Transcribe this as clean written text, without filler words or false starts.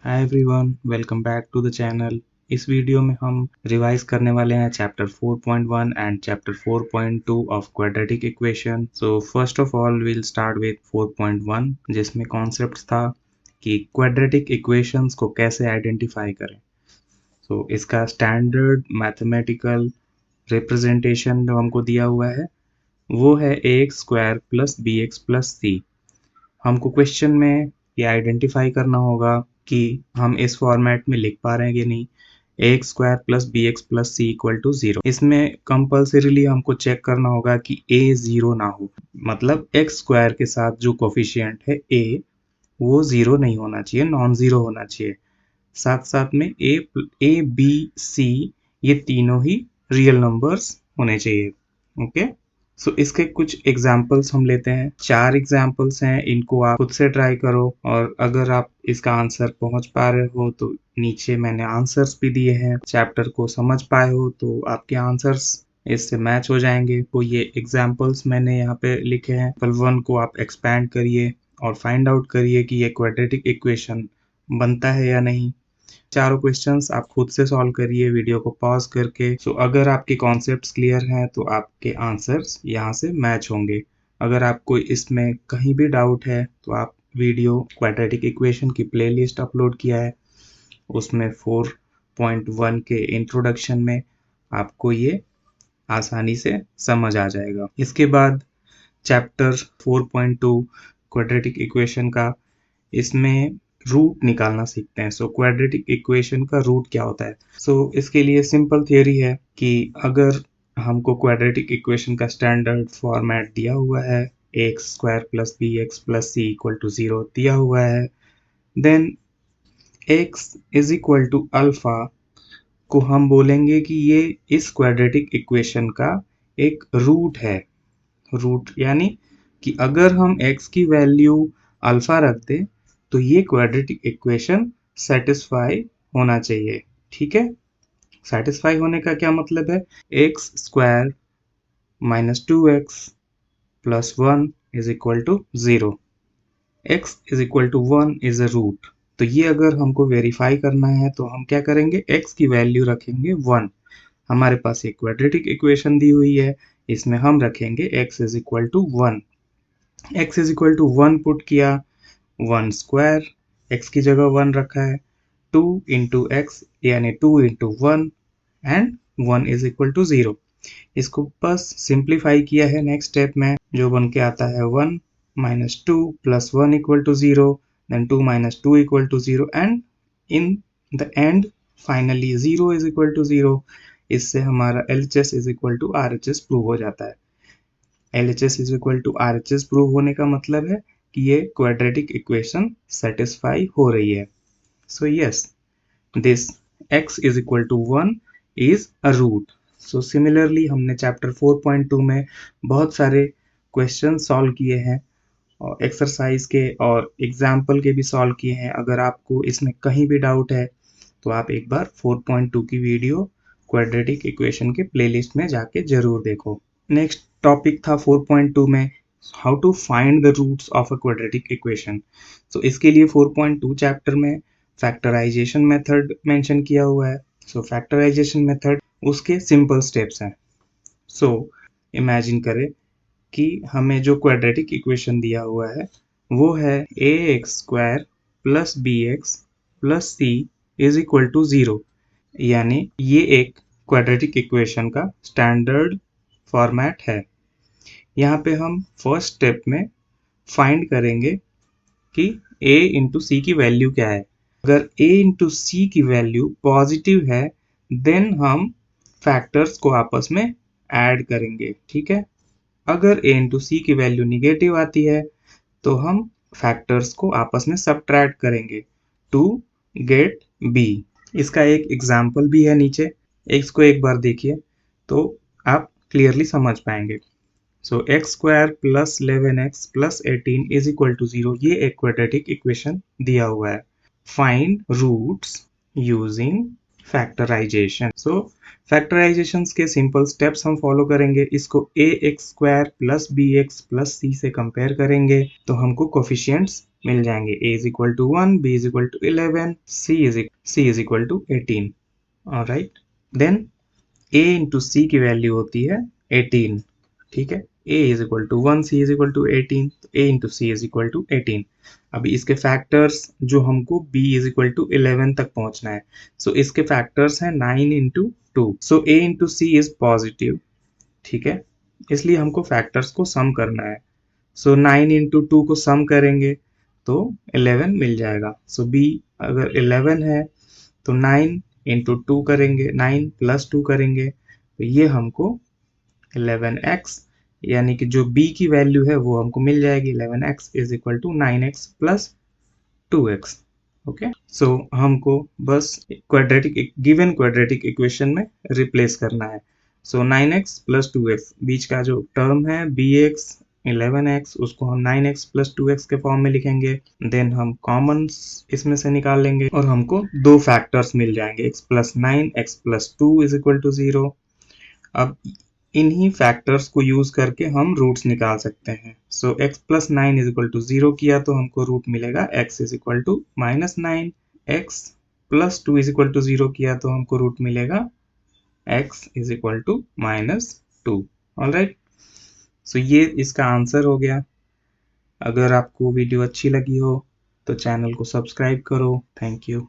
Hi everyone, welcome back to the channel. इस video में हम रिवाइज करने वाले हैं chapter 4.1 and chapter 4.2 of quadratic equation. So first of all will start with 4.1, जिसमें concept था कि क्वाड्रेटिक इक्वेशंस को कैसे आइडेंटिफाई करें। सो इसका स्टैंडर्ड मैथमेटिकल रिप्रेजेंटेशन जो हमको दिया हुआ है वो है ax² plus bx plus c। हमको क्वेश्चन में ये आइडेंटिफाई करना होगा कि हम इस फॉर्मेट में लिख पा रहे हैं कि नहीं। ax² plus bx plus c equal to 0। इसमें कंपल्सरीली हमको चेक करना होगा कि a 0 ना हो, मतलब x² के साथ जो कोफिशिएंट है a वो 0 नहीं होना चाहिए, नॉन जीरो होना चाहिए। साथ साथ में a b c ये तीनों ही रियल नंबर्स होने चाहिए। ओके, सो इसके कुछ एग्जाम्पल्स हम लेते हैं। 4 एग्जाम्पल्स हैं, इनको आप खुद से ट्राई करो और अगर आप इसका आंसर पहुंच पा रहे हो तो नीचे मैंने आंसर्स भी दिए हैं। चैप्टर को समझ पाए हो तो आपके आंसर्स इससे मैच हो जाएंगे। तो ये एग्जाम्पल्स मैंने यहाँ पे लिखे हैं। पल 1 को आप एक्सपैंड करिए और फाइंड आउट करिए कि ये क्वाड्रेटिक इक्वेशन बनता है या नहीं। चारों क्वेश्चंस आप खुद से सॉल्व करिए वीडियो को पॉज करके। सो अगर आपके कॉन्सेप्ट्स क्लियर हैं तो आपके आंसर्स यहाँ से मैच होंगे। अगर आपको इसमें कहीं भी डाउट है तो आप वीडियो क्वाड्रेटिक इक्वेशन की प्लेलिस्ट अपलोड किया है, उसमें 4.1 के इंट्रोडक्शन में आपको ये आसानी से समझ आ जाएगा। इसके बाद चैप्टर 4.2 क्वाड्रेटिक इक्वेशन का, इसमें रूट निकालना सीखते हैं। सो क्वाड्रेटिक इक्वेशन का रूट क्या होता है। सो इसके लिए सिंपल थियोरी है कि अगर हमको क्वाड्रेटिक इक्वेशन का स्टैंडर्ड फॉर्मेट दिया हुआ है, ax² plus bx plus c equal to 0 दिया हुआ है, then x is equal to alpha को हम बोलेंगे कि ये इस क्वाड्रेटिक इक्वेशन का एक रूट है। रूट यानी कि अगर हम x की वैल्यू अल्फा रख दें तो ये क्वाड्रेटिक इक्वेशन सेटिस्फाई होना चाहिए। ठीक है, सेटिस्फाई होने का क्या मतलब है, x² minus 2x plus 1 is equal to 0। x is equal to 1 is a root. तो ये अगर हमको वेरीफाई करना है तो हम क्या करेंगे, x की वैल्यू रखेंगे 1। हमारे पास एक क्वाड्रेटिक इक्वेशन दी हुई है, इसमें हम रखेंगे x is equal to 1। x is equal to 1 put किया, 1² x की जगह 1 रखा है, 2 इंटू एक्स यानी 2 into 1 and 1 is equal to 0। इसको बस सिंप्लीफाई किया है। नेक्स्ट स्टेप में जो बन के आता है 1 minus 2 plus 1 equal to 0, then 2 minus 2 equal to 0 and in the end finally 0 is equal to 0। इससे हमारा LHS is equal to RHS prove हो जाता है। LHS is equal to RHS prove होने का मतलब है कि ये क्वाड्रेटिक इक्वेशन सेटिस्फाई हो रही है। So yes, this x is equal to 1 is a root। So similarly हमने चैप्टर 4.2 में बहुत सारे क्वेश्चन सॉल्व किए हैं और एक्सरसाइज के और एग्जाम्पल के भी सॉल्व किए हैं। अगर आपको इसमें कहीं भी डाउट है तो आप एक बार 4.2 की वीडियो क्वाड्रेटिक इक्वेशन के प्लेलिस्ट में जाके जरूर देखो। नेक्स्ट टॉपिक था 4.2 में how to find the roots of a quadratic equation. So इसके लिए 4.2 चैप्टर में फैक्टराइजेशन मेथड मेंशन किया हुआ है। सो फैक्टराइजेशन मेथड, उसके सिंपल स्टेप्स हैं। सो इमेजिन करें कि हमें जो क्वाड्रेटिक इक्वेशन दिया हुआ है वो है ax² plus bx plus c is equal to 0। यानी ये एक क्वाड्रेटिक इक्वेशन का स्टैंडर्ड फॉर्मेट है। यहाँ पे हम फर्स्ट स्टेप में फाइंड करेंगे कि a इंटू सी की वैल्यू क्या है। अगर a इंटू सी की वैल्यू पॉजिटिव है देन हम फैक्टर्स को आपस में ऐड करेंगे। ठीक है, अगर a इंटू सी की वैल्यू निगेटिव आती है तो हम फैक्टर्स को आपस में सब्ट्रैक्ट करेंगे टू गेट b। इसका एक एग्जाम्पल भी है नीचे, इसको एक बार देखिए तो आप क्लियरली समझ पाएंगे। So x² plus 11x plus 18 is equal to 0, ये एक क्वाड्रेटिक इक्वेशन दिया हुआ है। Find roots using factorisation. So factorisation के सिंपल स्टेप्स हम फॉलो करेंगे। इसको a x square plus b x plus c से कंपेयर करेंगे तो हमको कोफिशिएंट्स मिल जाएंगे। a is equal to 1, b is equal to 11, c is equal to 18। Alright, then a into सी की वैल्यू होती है 18। ठीक है, a is equal to 1, c is equal to 18, तो a into c is equal to 18। अभी इसके factors जो हमको b इज इक्वल टू 11 तक पहुंचना है, सो इसके फैक्टर्स हैं 9 into 2। So a into c is positive. ठीक है, इसलिए हमको फैक्टर्स को सम करना है। सो 9 इंटू 2 को सम करेंगे तो 11 मिल जाएगा। सो b अगर 11 है तो 9 इंटू 2 करेंगे, 9 प्लस 2 करेंगे तो ये हमको 11x, यानी कि जो b की वैल्यू है वो हमको मिल जाएगी। 11x is equal to 9x plus 2x। Okay, so हमको बस गिवन क्वाड्रेटिक इक्वेशन में रिप्लेस करना है। सो 9x प्लस 2x, बीच का जो टर्म है bx 11x, उसको हम 9x प्लस 2x के फॉर्म में लिखेंगे। देन हम कॉमन इसमें से निकाल लेंगे और हमको दो फैक्टर्स मिल जाएंगे, x plus 9, x plus 2 is equal to 0। अब इन्हीं फैक्टर्स को यूज करके हम रूट्स निकाल सकते हैं। So x plus 9 is equal to 0 किया तो हमको रूट मिलेगा x is equal to minus 9। x plus 2 is equal to 0 किया तो हमको रूट मिलेगा x is equal to minus 2। Alright, so ये इसका आंसर हो गया। अगर आपको वीडियो अच्छी लगी हो तो चैनल को सब्सक्राइब करो। Thank you.